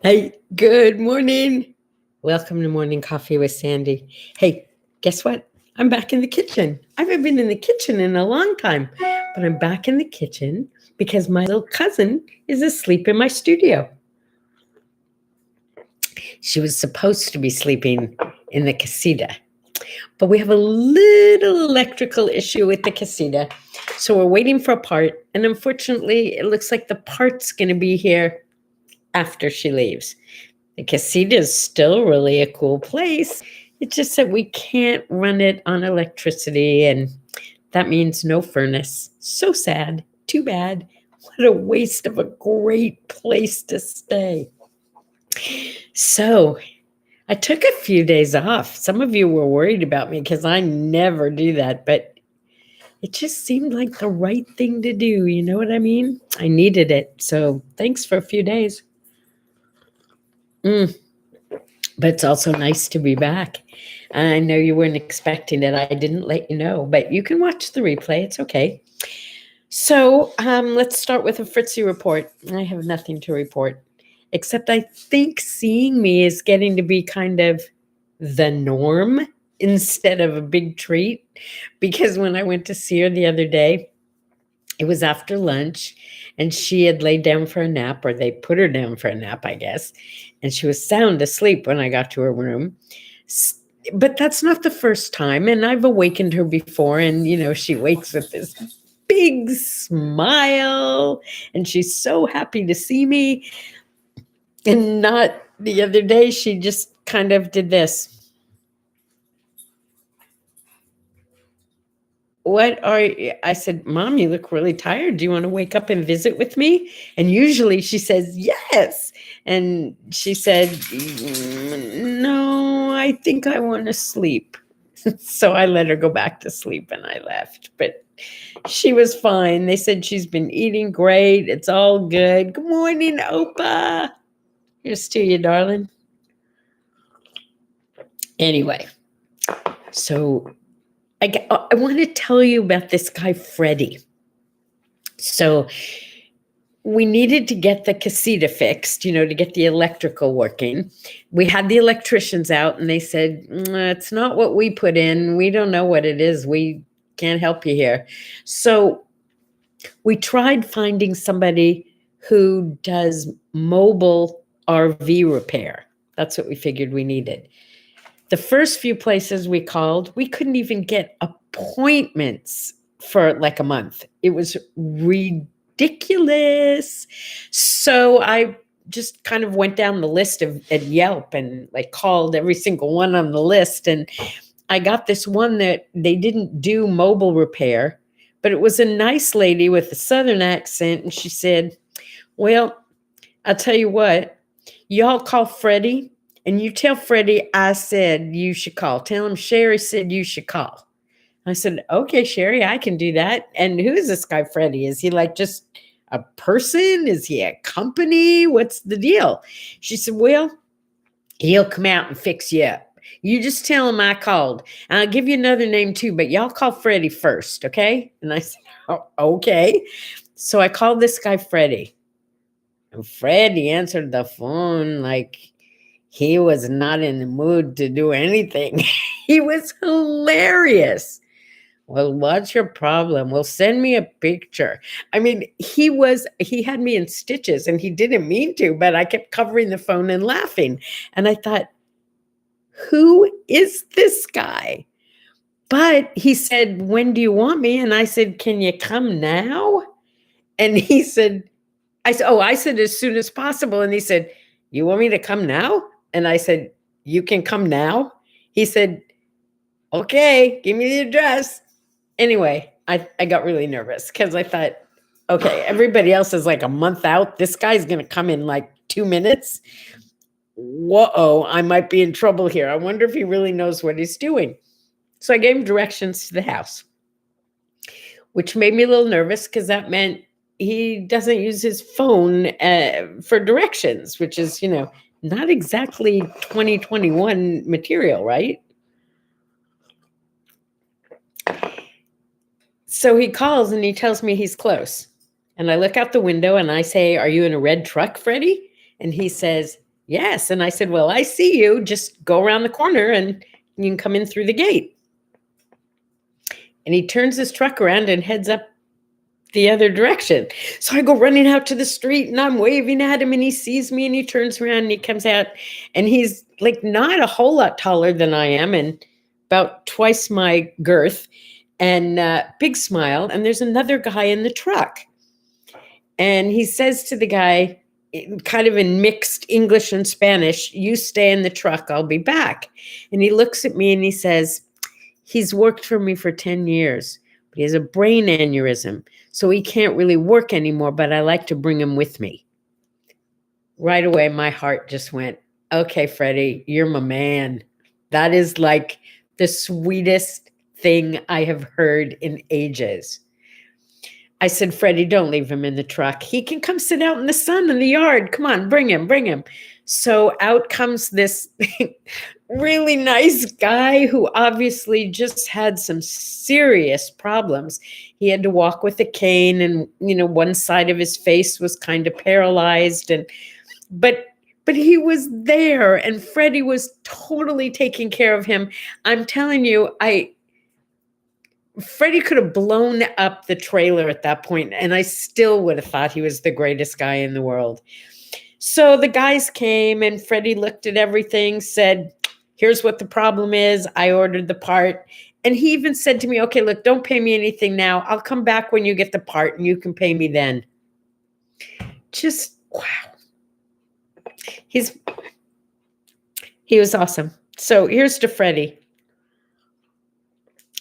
Hey, good morning. Welcome to Morning Coffee with Sandye. Hey, guess what? I'm back in the kitchen. I haven't been in the kitchen in a long time, but I'm back in the kitchen because my little cousin is asleep in my studio. She was supposed to be sleeping in the casita, but we have a little electrical issue with the casita. So we're waiting for a part, and unfortunately, it looks like the part's going to be here after she leaves. The casita is still really a cool place. It's just that we can't run it on electricity, and that means no furnace. So sad. Too bad. What a waste of a great place to stay. So I took a few days off. Some of you were worried about me because I never do that, but it just seemed like the right thing to do. You know what I mean? I needed it. So thanks for a few days. But it's also nice to be back. I know you weren't expecting it. I didn't let you know, but you can watch the replay. It's okay. So let's start with a Fritzy report. I have nothing to report, except I think seeing me is getting to be kind of the norm instead of a big treat. Because when I went to see her the other day, it was after lunch, and she had laid down for a nap, or they put her down for a nap, I guess. And she was sound asleep when I got to her room. But that's not the first time. And I've awakened her before, and, she wakes with this big smile, and she's so happy to see me. And not the other day, she just kind of did this. What are you? I said, Mom, you look really tired. Do you want to wake up and visit with me? And usually she says, yes. And she said, no, I think I want to sleep. So I let her go back to sleep and I left. But she was fine. They said she's been eating great. It's all good. Good morning, Opa. Here's to you, darling. Anyway, so I want to tell you about this guy, Freddie. So we needed to get the casita fixed, to get the electrical working. We had the electricians out and they said, it's not what we put in. We don't know what it is. We can't help you here. So we tried finding somebody who does mobile RV repair. That's what we figured we needed. The first few places we called, we couldn't even get appointments for like a month. It was ridiculous. So I just kind of went down the list at Yelp and called every single one on the list. And I got this one that they didn't do mobile repair, but it was a nice lady with a Southern accent. And she said, well, I'll tell you what, y'all call Freddie. And you tell Freddie I said you should call. Tell him Sherry said you should call. I said, okay, Sherry, I can do that. And who is this guy, Freddie? Is he just a person? Is he a company? What's the deal? She said, well, he'll come out and fix you up. You just tell him I called. And I'll give you another name too, but y'all call Freddie first, okay? And I said, oh, okay. So I called this guy, Freddie. And Freddie answered the phone he was not in the mood to do anything. He was hilarious. Well, what's your problem? Well, send me a picture. I mean, he had me in stitches and he didn't mean to, but I kept covering the phone and laughing. And I thought, who is this guy? But he said, when do you want me? And I said, can you come now? And he said, I said, as soon as possible. And he said, you want me to come now? And I said, you can come now? He said, okay, give me the address. Anyway, I got really nervous because I thought, okay, everybody else is a month out. This guy's going to come in 2 minutes. Whoa, I might be in trouble here. I wonder if he really knows what he's doing. So I gave him directions to the house, which made me a little nervous because that meant he doesn't use his phone for directions, which is, not exactly 2021 material, right? So he calls and he tells me he's close. And I look out the window and I say, are you in a red truck, Freddie? And he says, Yes. And I said, well, I see you. Just go around the corner and you can come in through the gate. And he turns his truck around and heads up the other direction. So I go running out to the street and I'm waving at him and he sees me and he turns around and he comes out and he's like not a whole lot taller than I am and about twice my girth and big smile. And there's another guy in the truck. And he says to the guy, kind of in mixed English and Spanish, you stay in the truck, I'll be back. And he looks at me and he says, he's worked for me for 10 years, but he has a brain aneurysm, so he can't really work anymore, but I like to bring him with me. Right away, my heart just went, okay, Freddie, you're my man. That is like the sweetest thing I have heard in ages. I said, Freddie, don't leave him in the truck. He can come sit out in the sun in the yard. Come on, bring him, bring him. So out comes this really nice guy who obviously just had some serious problems. He had to walk with a cane and, one side of his face was kind of paralyzed. But he was there and Freddie was totally taking care of him. I'm telling you, Freddie could have blown up the trailer at that point, and I still would have thought he was the greatest guy in the world. So the guys came, and Freddie looked at everything, said, here's what the problem is. I ordered the part. And he even said to me, okay, look, don't pay me anything now. I'll come back when you get the part, and you can pay me then. Just, wow. He was awesome. So here's to Freddie.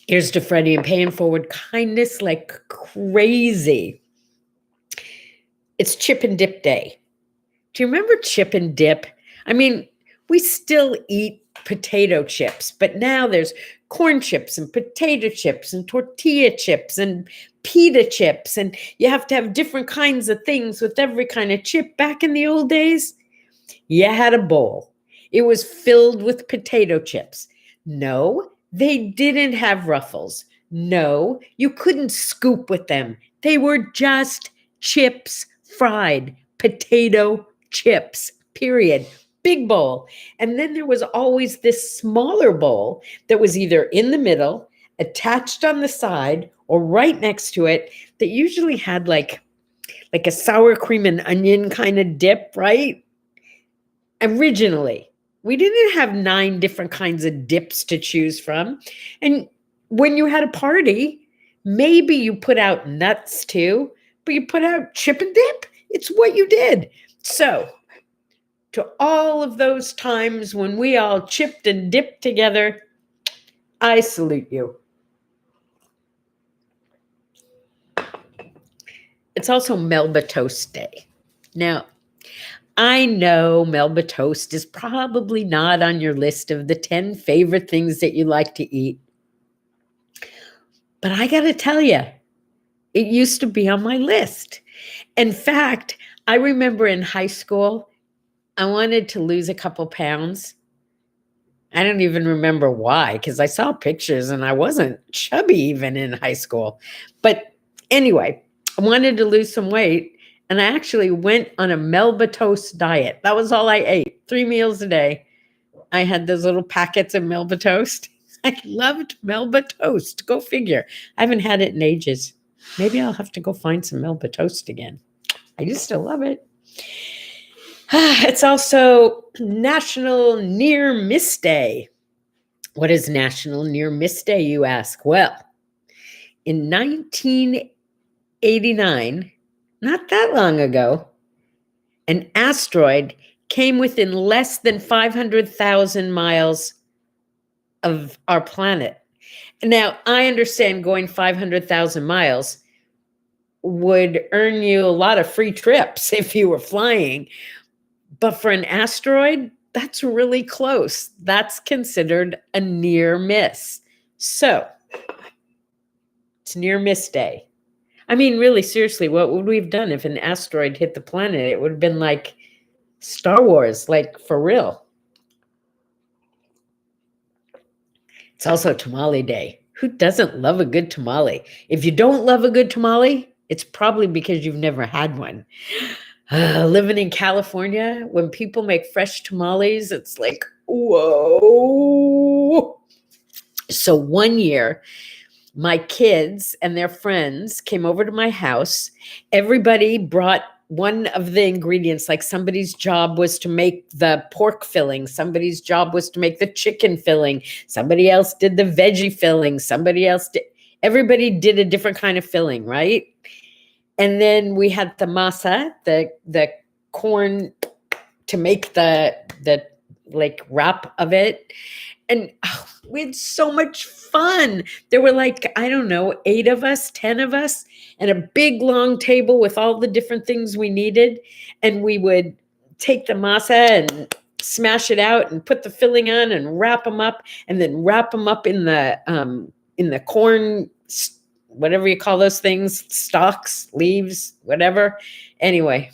Here's to Freddie and paying forward kindness like crazy. It's Chip and Dip Day. Do you remember Chip and Dip? I mean, we still eat potato chips, but now there's corn chips and potato chips and tortilla chips and pita chips. And you have to have different kinds of things with every kind of chip. Back in the old days, you had a bowl. It was filled with potato chips. No, they didn't have ruffles. No, you couldn't scoop with them. They were just chips, fried potato chips, period. Big bowl. And then there was always this smaller bowl that was either in the middle, attached on the side, or right next to it that usually had like a sour cream and onion kind of dip, right? Originally. We didn't have 9 different kinds of dips to choose from. And when you had a party, maybe you put out nuts too, but you put out chip and dip. It's what you did. So to all of those times when we all chipped and dipped together, I salute you. It's also Melba Toast Day. Now, I know Melba Toast is probably not on your list of the 10 favorite things that you like to eat. But I got to tell you, it used to be on my list. In fact, I remember in high school, I wanted to lose a couple pounds. I don't even remember why, because I saw pictures and I wasn't chubby even in high school. But anyway, I wanted to lose some weight. And I actually went on a Melba Toast diet. That was all I ate, 3 meals a day. I had those little packets of Melba Toast. I loved Melba Toast. Go figure. I haven't had it in ages. Maybe I'll have to go find some Melba Toast again. I used to love it. It's also National Near Miss Day. What is National Near Miss Day, you ask? Well, in 1989, not that long ago, an asteroid came within less than 500,000 miles of our planet. Now, I understand going 500,000 miles would earn you a lot of free trips if you were flying. But for an asteroid, that's really close. That's considered a near miss. So, it's Near Miss Day. I mean, really, seriously, what would we have done if an asteroid hit the planet? It would have been like Star Wars, like for real. It's also Tamale Day. Who doesn't love a good tamale? If you don't love a good tamale, it's probably because you've never had one. Living in California, when people make fresh tamales, it's like, whoa. So one year, my kids and their friends came over to my house. Everybody brought one of the ingredients, like somebody's job was to make the pork filling, somebody's job was to make the chicken filling, somebody else did the veggie filling, somebody else did, everybody did a different kind of filling, right? And then we had the masa, the corn to make the like wrap of it. And oh, we had so much fun. There were like, I don't know, 8 of us, 10 of us, and a big long table with all the different things we needed. And we would take the masa and smash it out and put the filling on and wrap them up, and then wrap them up in the corn, whatever you call those things, stalks, leaves, whatever. Anyway,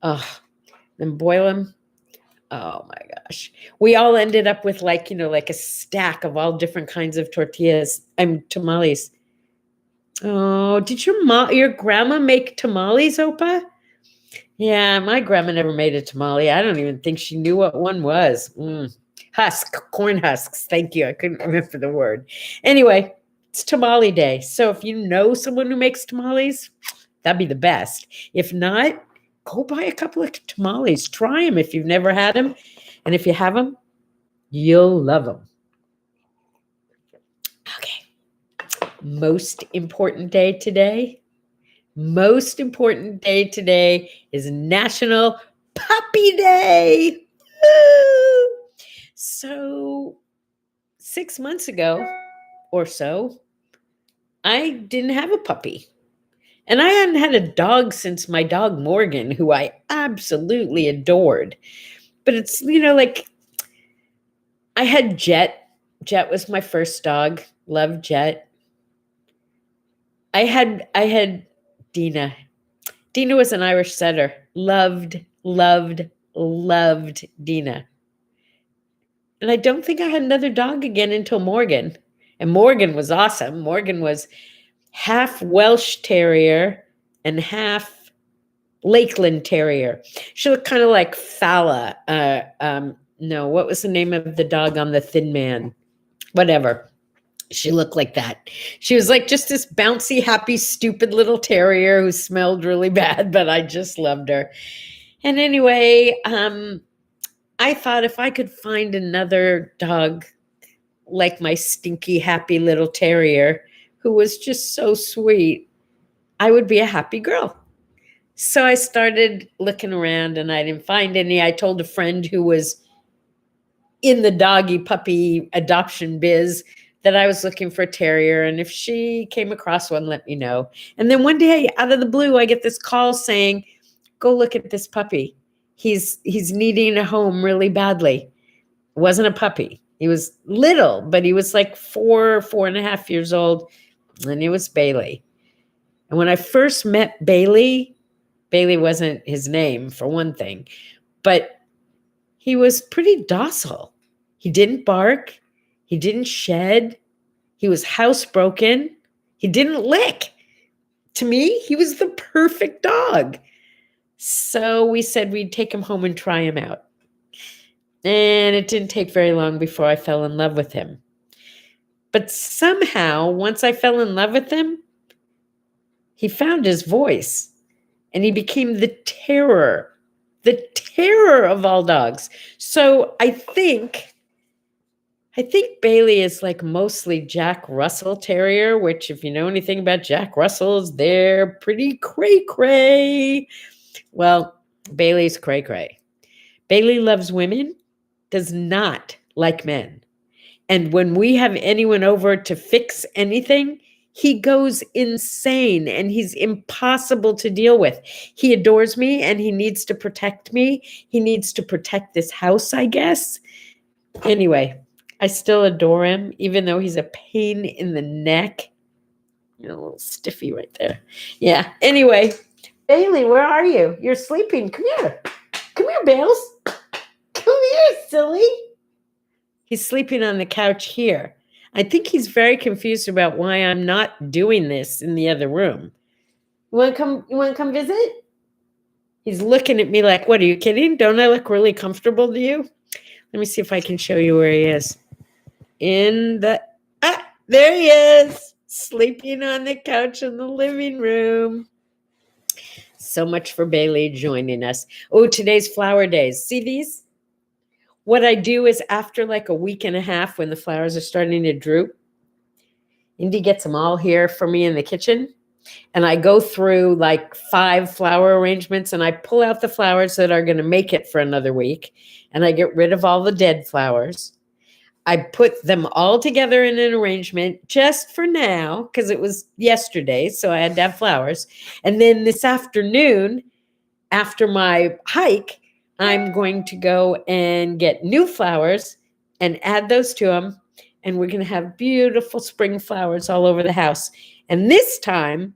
then boil them. Oh my gosh. We all ended up with like, like a stack of all different kinds of tortillas. Tamales. Oh, did your grandma make tamales, Opa? Yeah, my grandma never made a tamale. I don't even think she knew what one was. Corn husks. Thank you. I couldn't remember the word. Anyway, it's tamale day. So if you know someone who makes tamales, that'd be the best. If not, go buy a couple of tamales. Try them if you've never had them. And if you have them, you'll love them. Okay. Most important day today is National Puppy Day. Woo! So 6 months ago or so, I didn't have a puppy. And I hadn't had a dog since my dog Morgan, who I absolutely adored. But it's, like I had Jet. Jet was my first dog. Loved Jet. I had Dina. Dina was an Irish setter. Loved Dina. And I don't think I had another dog again until Morgan. And Morgan was awesome. Morgan was half Welsh Terrier and half Lakeland Terrier. She looked kind of like Fala. No, what was the name of the dog on The Thin Man? Whatever. She looked like that. She was like just this bouncy, happy, stupid little terrier who smelled really bad, but I just loved her. And anyway, I thought if I could find another dog like my stinky, happy little terrier who was just so sweet, I would be a happy girl. So I started looking around and I didn't find any. I told a friend who was in the doggy puppy adoption biz that I was looking for a terrier. And if she came across one, let me know. And then one day out of the blue, I get this call saying, go look at this puppy. He's needing a home really badly. It wasn't a puppy. He was little, but he was like 4.5 years old. And he was Beily. And when I first met Beily wasn't his name for one thing, but he was pretty docile. He didn't bark. He didn't shed. He was housebroken. He didn't lick. To me, he was the perfect dog. So we said we'd take him home and try him out. And it didn't take very long before I fell in love with him. But somehow, once I fell in love with him, he found his voice and he became the terror of all dogs. So I think Beily is like mostly Jack Russell Terrier, which if you know anything about Jack Russells, they're pretty cray-cray. Well, Baily's cray-cray. Beily loves women, does not like men. And when we have anyone over to fix anything, he goes insane and he's impossible to deal with. He adores me and he needs to protect me. He needs to protect this house, I guess. Anyway, I still adore him, even though he's a pain in the neck. A little stiffy right there. Yeah. Anyway, Beily, where are you? You're sleeping. Come here. Come here, Bales. Come here, silly. He's sleeping on the couch here. I think he's very confused about why I'm not doing this in the other room. You want to come visit? He's looking at me like, what, are you kidding? Don't I look really comfortable to you? Let me see if I can show you where he is. There he is, sleeping on the couch in the living room. So much for Beily joining us. Oh, today's flower days. See these? What I do is after like a week and a half when the flowers are starting to droop, Indy gets them all here for me in the kitchen. And I go through like 5 flower arrangements and I pull out the flowers that are going to make it for another week. And I get rid of all the dead flowers. I put them all together in an arrangement just for now because it was yesterday. So I had to have flowers. And then this afternoon, after my hike, I'm going to go and get new flowers and add those to them. And we're going to have beautiful spring flowers all over the house. And this time,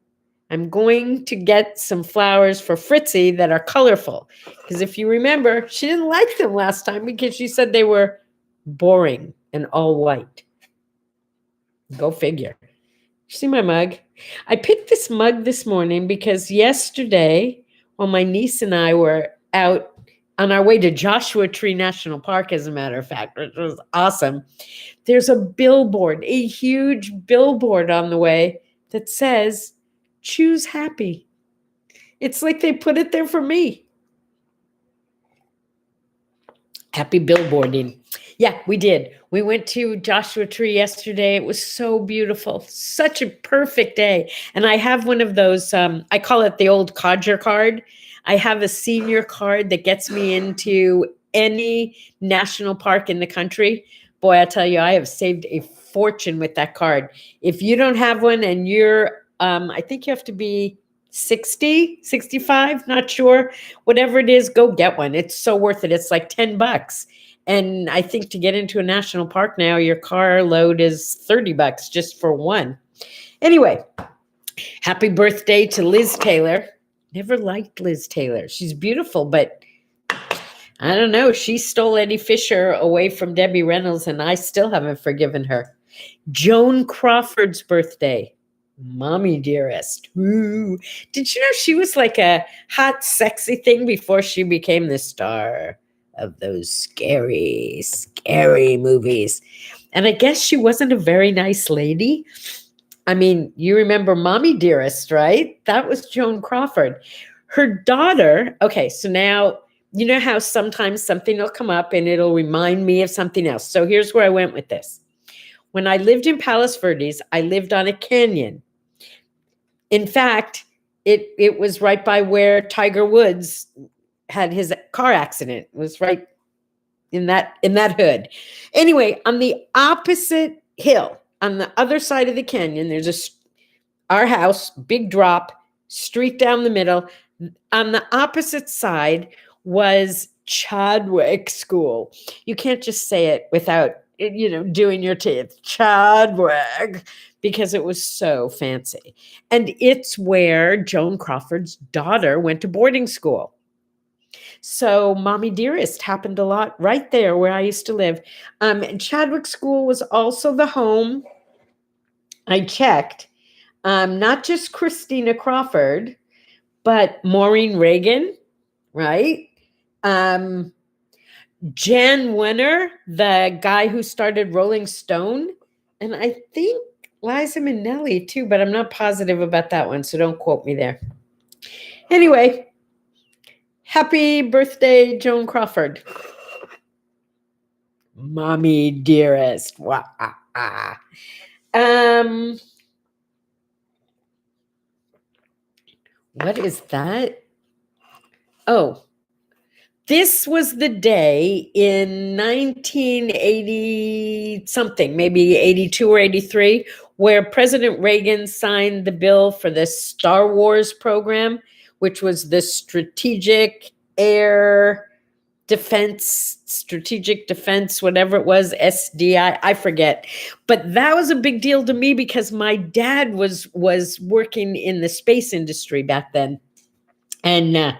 I'm going to get some flowers for Fritzy that are colorful. Because if you remember, she didn't like them last time because she said they were boring and all white. Go figure. See my mug? I picked this mug this morning because yesterday, while my niece and I were out on our way to Joshua Tree National Park, as a matter of fact, which was awesome, there's a billboard, a huge billboard on the way that says, choose happy. It's like they put it there for me. Happy billboarding. Yeah, we did. We went to Joshua Tree yesterday. It was so beautiful. Such a perfect day. And I have one of those, I call it the old codger card. I have a senior card that gets me into any national park in the country. Boy, I tell you, I have saved a fortune with that card. If you don't have one and you're, I think you have to be 60, 65, not sure. Whatever it is, go get one. It's so worth it. It's like $10. And I think to get into a national park now, your car load is $30 just for one. Anyway, happy birthday to Liz Taylor. Never liked Liz Taylor. She's beautiful, but I don't know. She stole Eddie Fisher away from Debbie Reynolds, and I still haven't forgiven her. Joan Crawford's birthday. Mommy dearest. Ooh. Did you know she was like a hot, sexy thing before she became the star of those scary, scary movies? And I guess she wasn't a very nice lady. I mean, you remember Mommy Dearest, right? That was Joan Crawford. Her daughter, okay, so now you know how sometimes something will come up and it'll remind me of something else. So here's where I went with this. When I lived in Palos Verdes, I lived on a canyon. In fact, it was right by where Tiger Woods had his car accident. It was right in that hood. Anyway, on the opposite hill, on the other side of the canyon, there's our house, big drop, street down the middle. On the opposite side was Chadwick School. You can't just say it without, doing your teeth. Chadwick, because it was so fancy. And it's where Joan Crawford's daughter went to boarding school. So Mommy Dearest happened a lot right there where I used to live. And Chadwick School was also the home, I checked, not just Christina Crawford, but Maureen Reagan, right? Jan Wenner, the guy who started Rolling Stone, and I think Liza Minnelli too, but I'm not positive about that one, so don't quote me there. Anyway, happy birthday, Joan Crawford. Mommy dearest. What is that? Oh, this was the day in 1980 something, maybe 82 or 83, where President Reagan signed the bill for the Star Wars program, which was the Strategic Defense, whatever it was, SDI, I forget. But that was a big deal to me because my dad was working in the space industry back then. And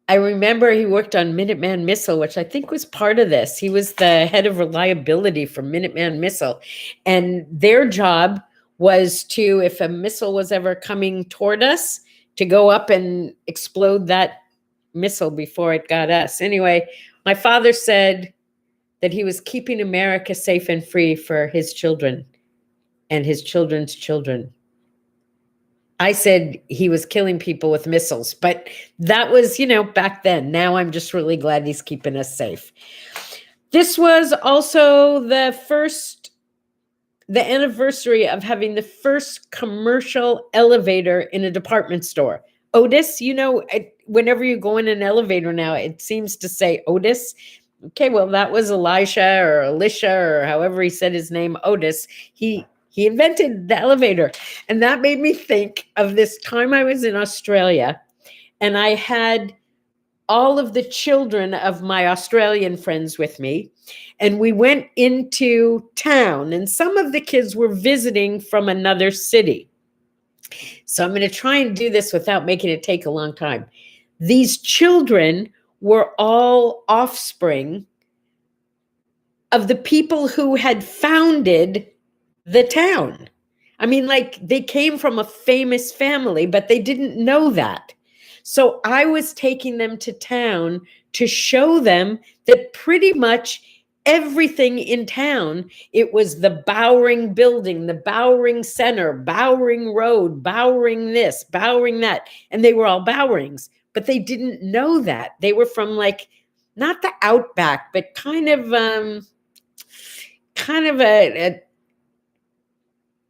I remember he worked on Minuteman Missile, which I think was part of this. He was the head of reliability for Minuteman Missile. And their job was to, if a missile was ever coming toward us, to go up and explode that missile before it got us. Anyway, my father said that he was keeping America safe and free for his children and his children's children. I said he was killing people with missiles, but that was, back then. Now I'm just really glad he's keeping us safe. This was also the anniversary of having the first commercial elevator in a department store. Otis, whenever you go in an elevator now, it seems to say Otis. Okay, well, that was Elisha or Alicia or however he said his name, Otis. He invented the elevator. And that made me think of this time I was in Australia, and I had all of the children of my Australian friends with me. And we went into town, and some of the kids were visiting from another city. So I'm going to try and do this without making it take a long time. These children were all offspring of the people who had founded the town. I mean, they came from a famous family, but they didn't know that. So I was taking them to town to show them that pretty much everything in town, it was the Bowring building, the Bowring Center, Bowring Road, Bowring this, Bowring that. And they were all Bowrings, but they didn't know that. They were from not the outback, but kind of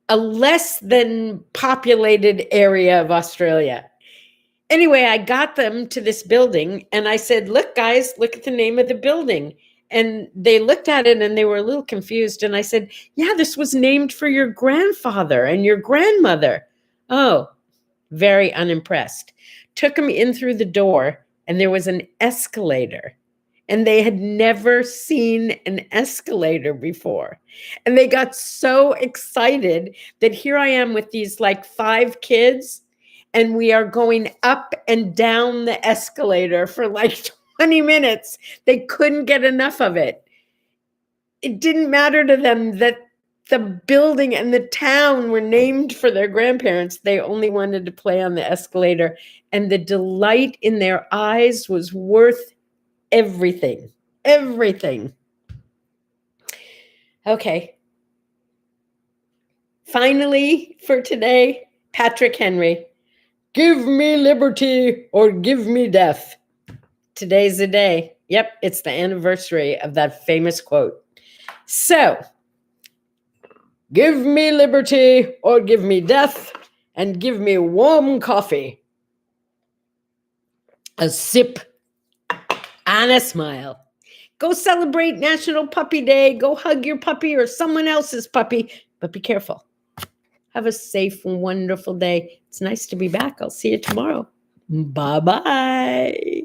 a less than populated area of Australia. Anyway, I got them to this building and I said, look, guys, look at the name of the building. And they looked at it and they were a little confused. And I said, yeah, this was named for your grandfather and your grandmother. Oh, very unimpressed. Took them in through the door and there was an escalator. And they had never seen an escalator before. And they got so excited that here I am with these 5 kids, and we are going up and down the escalator for 20 minutes. They couldn't get enough of it. It didn't matter to them that the building and the town were named for their grandparents. They only wanted to play on the escalator. And the delight in their eyes was worth everything. Okay. Finally, for today, Patrick Henry. Give me liberty or give me death. Today's the day. Yep, it's the anniversary of that famous quote. So, give me liberty or give me death, and give me warm coffee, a sip, and a smile. Go celebrate National Puppy Day. Go hug your puppy or someone else's puppy, but be careful. Have a safe, wonderful day. It's nice to be back. I'll see you tomorrow. Bye-bye.